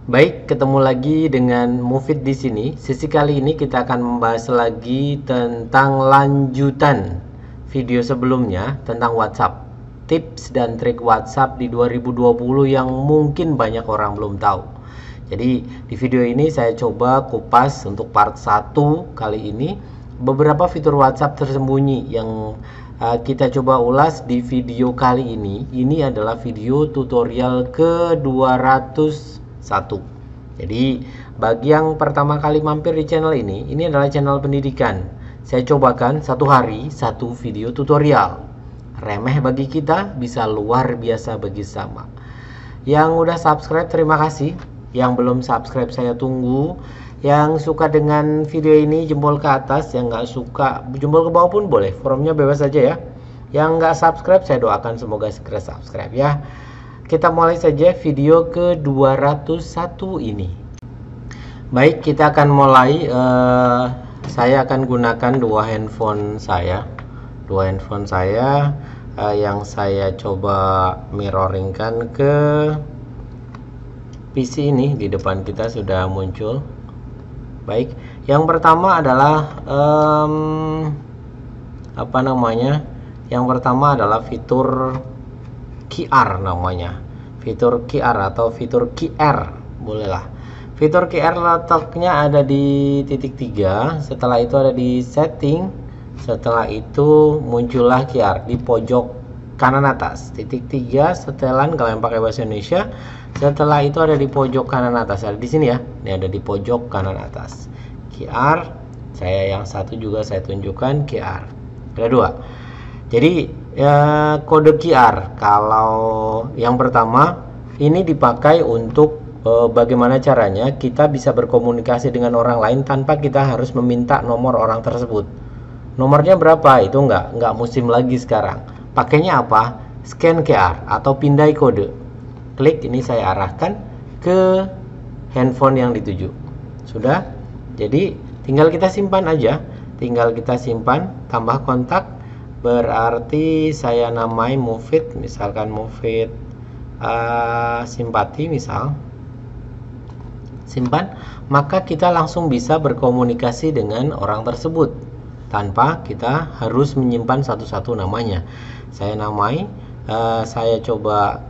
Baik, ketemu lagi dengan Mufid di sini. Sesi kali ini kita akan membahas lagi tentang lanjutan video sebelumnya tentang WhatsApp. Tips dan trik WhatsApp di 2020 yang mungkin banyak orang belum tahu. Jadi, di video ini saya coba kupas untuk part 1 kali ini beberapa fitur WhatsApp tersembunyi yang kita coba ulas di video kali ini. Ini adalah video tutorial ke-201. Jadi bagi yang pertama kali mampir di channel ini adalah channel pendidikan. Saya cobakan satu hari satu video tutorial. Remeh bagi kita, bisa luar biasa bagi sama. Yang udah subscribe terima kasih. Yang belum subscribe saya tunggu. Yang suka dengan video ini jempol ke atas, yang nggak suka jempol ke bawah pun boleh. Forumnya bebas saja ya. Yang nggak subscribe saya doakan semoga segera subscribe ya. Kita mulai saja video ke-201 ini. Baik, kita akan mulai. Saya akan gunakan dua handphone saya. Yang saya coba mirroringkan ke PC ini. Di depan kita sudah muncul. Baik, yang pertama adalah Yang pertama adalah fitur QR namanya. Fitur QR atau fitur QR bolehlah. Fitur QR letaknya ada di titik 3, setelah itu ada di setting, setelah itu muncullah QR di pojok kanan atas. Titik 3 setelan kalau yang pakai bahasa Indonesia. Setelah itu ada di pojok kanan atas. Ada di sini ya. Ini ada di pojok kanan atas. QR. Saya yang satu juga saya tunjukkan QR. Ada dua. Jadi kode QR kalau yang pertama ini dipakai untuk bagaimana caranya kita bisa berkomunikasi dengan orang lain tanpa kita harus meminta nomor orang tersebut. Nomornya berapa itu nggak musim lagi sekarang. Pakainya apa? Scan QR atau pindai kode. Klik, ini saya arahkan ke handphone yang dituju. Sudah? Jadi tinggal kita simpan aja. Tinggal kita simpan, tambah kontak. Berarti saya namai Mufid, misalkan Mufid simpati misal. Simpan, maka kita langsung bisa berkomunikasi dengan orang tersebut tanpa kita harus menyimpan satu-satu namanya. Saya namai, saya coba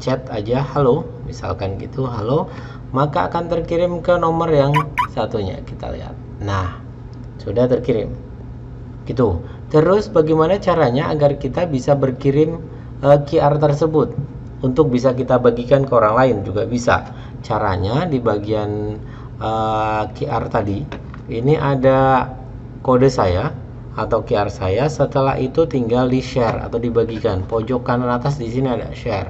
chat aja halo, misalkan gitu, halo, maka akan terkirim ke nomor yang satunya. Kita lihat. Nah, sudah terkirim. Gitu. Terus bagaimana caranya agar kita bisa berkirim QR tersebut untuk bisa kita bagikan ke orang lain juga bisa. Caranya di bagian QR tadi ini ada kode saya atau QR saya. Setelah itu tinggal di share atau dibagikan. Pojok kanan atas di sini ada share.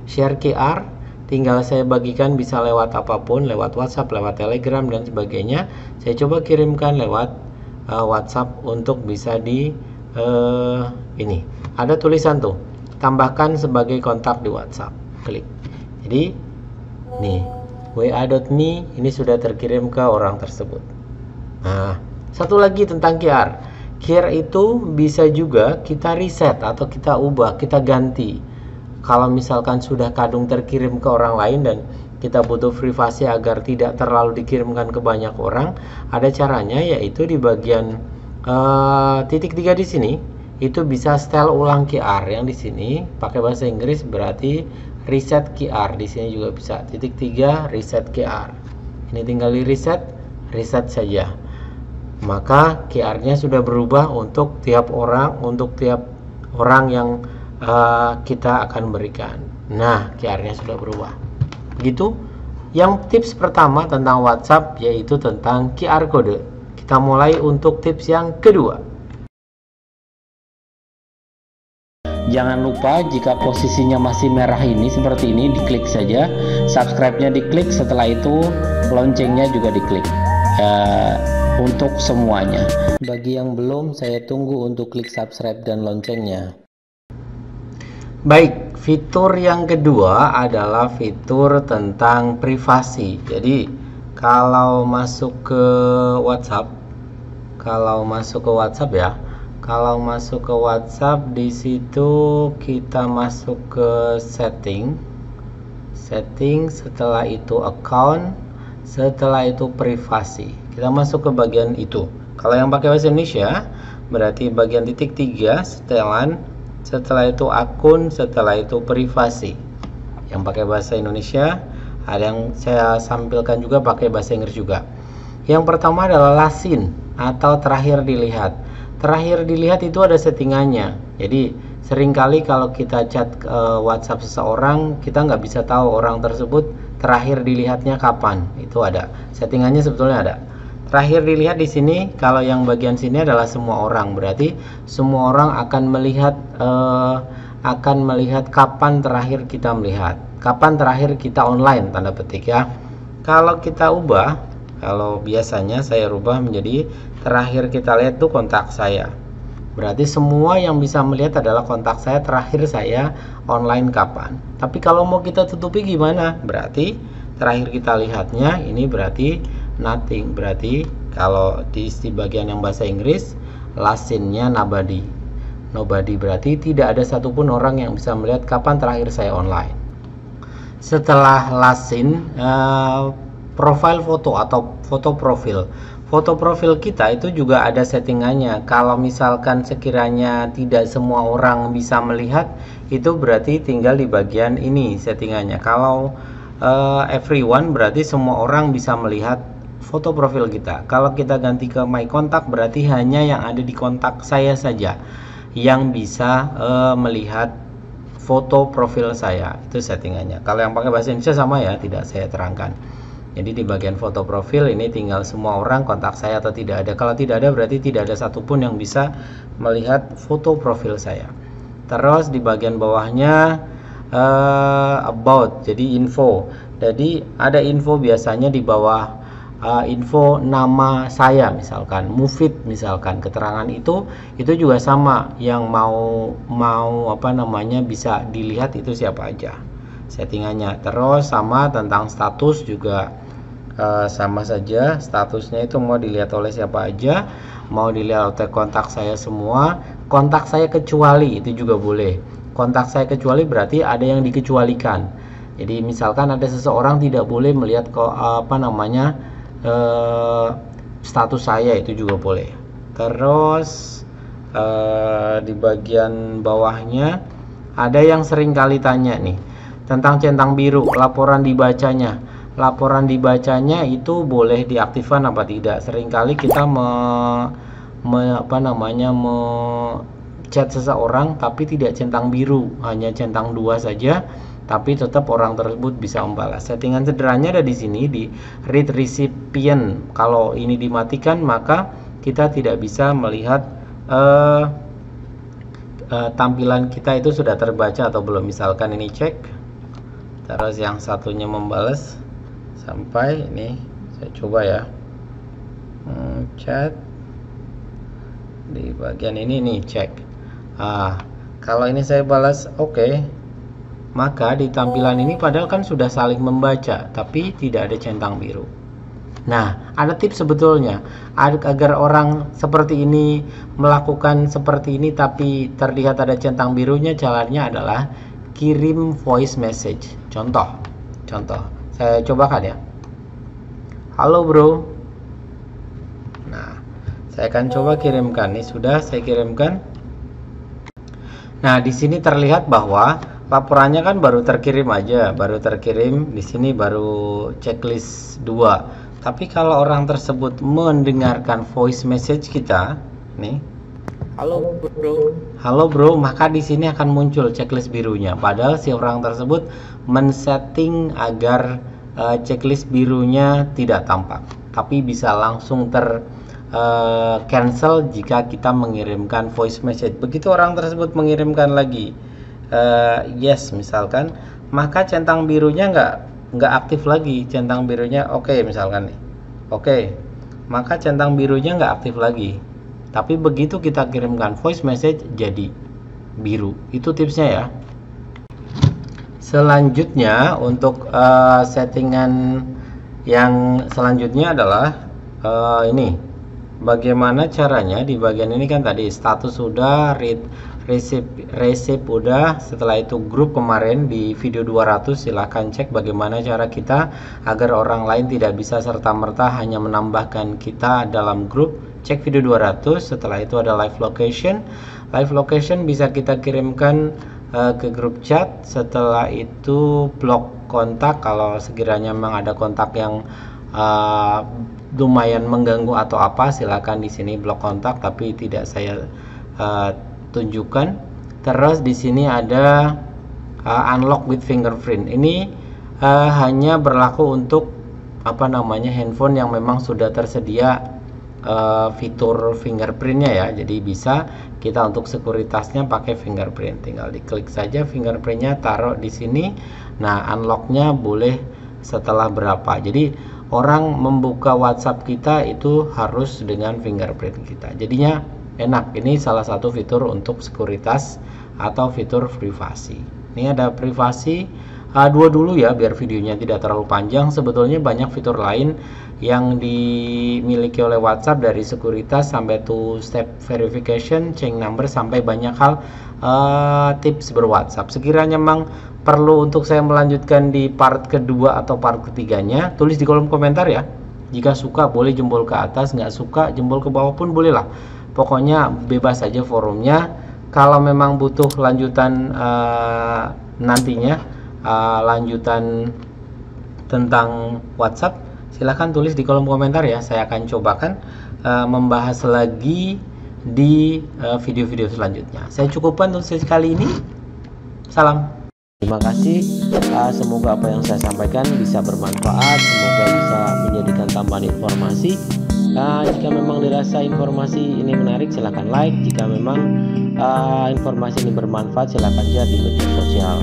Share QR tinggal saya bagikan, bisa lewat apapun, lewat WhatsApp, lewat Telegram dan sebagainya. Saya coba kirimkan lewat WhatsApp untuk bisa di ini ada tulisan tuh, tambahkan sebagai kontak di WhatsApp. Klik. Jadi nih wa.me ini sudah terkirim ke orang tersebut. Nah, satu lagi tentang QR. QR itu bisa juga kita reset atau kita ubah, kita ganti. Kalau misalkan sudah kadung terkirim ke orang lain dan kita butuh privasi agar tidak terlalu dikirimkan ke banyak orang, ada caranya, yaitu di bagian titik 3 di sini itu bisa setel ulang QR. Yang di sini pakai bahasa Inggris berarti reset QR. Di sini juga bisa titik 3 reset QR. Ini tinggal di reset saja. Maka QR-nya sudah berubah untuk tiap orang yang kita akan berikan. Nah, QR-nya sudah berubah. Begitu. Yang tips pertama tentang WhatsApp yaitu tentang QR code. Kita mulai untuk tips yang kedua. Jangan lupa jika posisinya masih merah ini seperti ini, diklik saja. Subscribe-nya diklik, setelah itu loncengnya juga diklik. Untuk semuanya. Bagi yang belum, saya tunggu untuk klik subscribe dan loncengnya. Baik, fitur yang kedua adalah fitur tentang privasi. Jadi kalau masuk ke WhatsApp, Kalau masuk ke WhatsApp di situ kita masuk ke setting. setting, setelah itu account, setelah itu privasi. Kita masuk ke bagian itu. Kalau yang pakai bahasa Indonesia berarti bagian titik 3 setelan, setelah itu akun, setelah itu privasi. Yang pakai bahasa Indonesia ada yang saya sampilkan juga pakai bahasa Inggris juga. Yang pertama adalah last seen atau terakhir dilihat. Terakhir dilihat itu ada settingannya. Jadi seringkali kalau kita chat WhatsApp seseorang, kita nggak bisa tahu orang tersebut terakhir dilihatnya kapan. Itu ada settingannya, sebetulnya ada. Terakhir dilihat di sini, kalau yang bagian sini adalah semua orang, berarti semua orang akan melihat kapan terakhir kita melihat, kapan terakhir kita online, tanda petik ya. Kalau kita ubah, kalau biasanya saya rubah menjadi terakhir kita lihat tuh kontak saya. Berarti semua yang bisa melihat adalah kontak saya terakhir saya online kapan. Tapi kalau mau kita tutupi gimana? Berarti terakhir kita lihatnya ini berarti nothing. Berarti kalau di bagian yang bahasa Inggris last seen-nya nobody. Nobody berarti tidak ada satupun orang yang bisa melihat kapan terakhir saya online. Setelah last seen, profile foto atau foto profil. Foto profil kita itu juga ada settingannya. Kalau misalkan sekiranya tidak semua orang bisa melihat, itu berarti tinggal di bagian ini settingannya. Kalau everyone berarti semua orang bisa melihat foto profil kita. Kalau kita ganti ke my contact berarti hanya yang ada di kontak saya saja yang bisa melihat foto profil saya. Itu settingannya. Kalau yang pakai bahasa Indonesia sama ya, tidak saya terangkan. Jadi di bagian foto profil ini tinggal semua orang kontak saya atau tidak ada. Kalau tidak ada berarti tidak ada satupun yang bisa melihat foto profil saya. Terus di bagian bawahnya about, jadi info. Jadi ada info biasanya di bawah info nama saya, misalkan Mufid, misalkan keterangan itu juga sama. Yang mau apa namanya bisa dilihat itu siapa aja settingannya. Terus sama tentang status juga sama saja, statusnya itu mau dilihat oleh siapa aja, mau dilihat oleh kontak saya semua, kontak saya kecuali itu juga boleh. Kontak saya kecuali berarti ada yang dikecualikan. Jadi misalkan ada seseorang tidak boleh melihat status saya, itu juga boleh. Terus di bagian bawahnya ada yang sering kali tanya nih tentang centang biru, laporan dibacanya. Laporan dibacanya itu boleh diaktifkan apa tidak? Seringkali kita chat seseorang tapi tidak centang biru, hanya centang 2 saja, tapi tetap orang tersebut bisa membalas. Settingan sederhananya ada di sini di read recipient. Kalau ini dimatikan maka kita tidak bisa melihat tampilan kita itu sudah terbaca atau belum. Misalkan ini cek, terus yang satunya membalas sampai ini, saya coba ya, chat di bagian ini nih, cek. Kalau ini saya balas oke, maka di tampilan ini padahal kan sudah saling membaca tapi tidak ada centang biru. Nah, ada tips sebetulnya agar orang seperti ini melakukan seperti ini tapi terlihat ada centang birunya. Caranya adalah kirim voice message. Contoh saya cobakan ya. Halo bro. Nah, saya akan coba kirimkan. Ini sudah saya kirimkan. Nah, di sini terlihat bahwa laporannya kan baru terkirim aja, baru terkirim. Di sini baru checklist 2. Tapi kalau orang tersebut mendengarkan voice message kita, nih, halo bro, maka di sini akan muncul checklist birunya. Padahal si orang tersebut men-setting agar checklist birunya tidak tampak, tapi bisa langsung cancel jika kita mengirimkan voice message. Begitu orang tersebut mengirimkan lagi yes misalkan, maka centang birunya nggak aktif lagi. Centang birunya oke, misalkan nih oke, maka centang birunya nggak aktif lagi. Tapi begitu kita kirimkan voice message jadi biru. Itu tipsnya ya. Selanjutnya untuk settingan yang selanjutnya adalah ini. Bagaimana caranya di bagian ini kan tadi status sudah, read resip udah. Setelah itu grup kemarin di video 200, silahkan cek bagaimana cara kita agar orang lain tidak bisa serta-merta hanya menambahkan kita dalam grup. Cek video 200. Setelah itu ada live location. Live location bisa kita kirimkan ke grup chat. Setelah itu blok kontak kalau sekiranya memang ada kontak yang lumayan mengganggu atau apa, silakan di sini blok kontak, tapi tidak saya tunjukkan. Terus di sini ada unlock with fingerprint. Ini hanya berlaku untuk handphone yang memang sudah tersedia fitur fingerprintnya ya. Jadi bisa kita untuk sekuritasnya pakai fingerprint. Tinggal diklik saja fingerprintnya, taruh di sini. Nah, unlocknya boleh setelah berapa. Jadi orang membuka WhatsApp kita itu harus dengan fingerprint kita. Jadinya enak. Ini salah satu fitur untuk sekuritas atau fitur privasi. Ini ada privasi. Dua dulu ya biar videonya tidak terlalu panjang. Sebetulnya banyak fitur lain yang dimiliki oleh WhatsApp, dari sekuritas sampai two step verification, change number, sampai banyak hal tips berWhatsApp. Sekiranya memang perlu untuk saya melanjutkan di part kedua atau part ketiganya, tulis di kolom komentar ya. Jika suka boleh jempol ke atas, nggak suka jempol ke bawah pun boleh lah. Pokoknya bebas saja forumnya. Kalau memang butuh lanjutan nantinya, lanjutan tentang WhatsApp, silahkan tulis di kolom komentar ya. Saya akan cobakan membahas lagi di video-video selanjutnya. Saya cukupkan untuk sesi kali ini. Salam. Terima kasih. Semoga apa yang saya sampaikan bisa bermanfaat. Semoga bisa menjadikan tambahan informasi. Jika memang dirasa informasi ini menarik, silahkan like. Jika memang informasi ini bermanfaat, silahkan share di media sosial.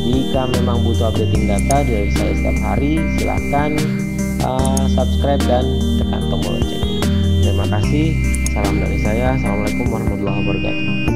Jika memang butuh updating data dari saya setiap hari, silahkan subscribe dan tekan tombol lonceng. Terima kasih. Salam dari saya. Assalamualaikum warahmatullahi wabarakatuh.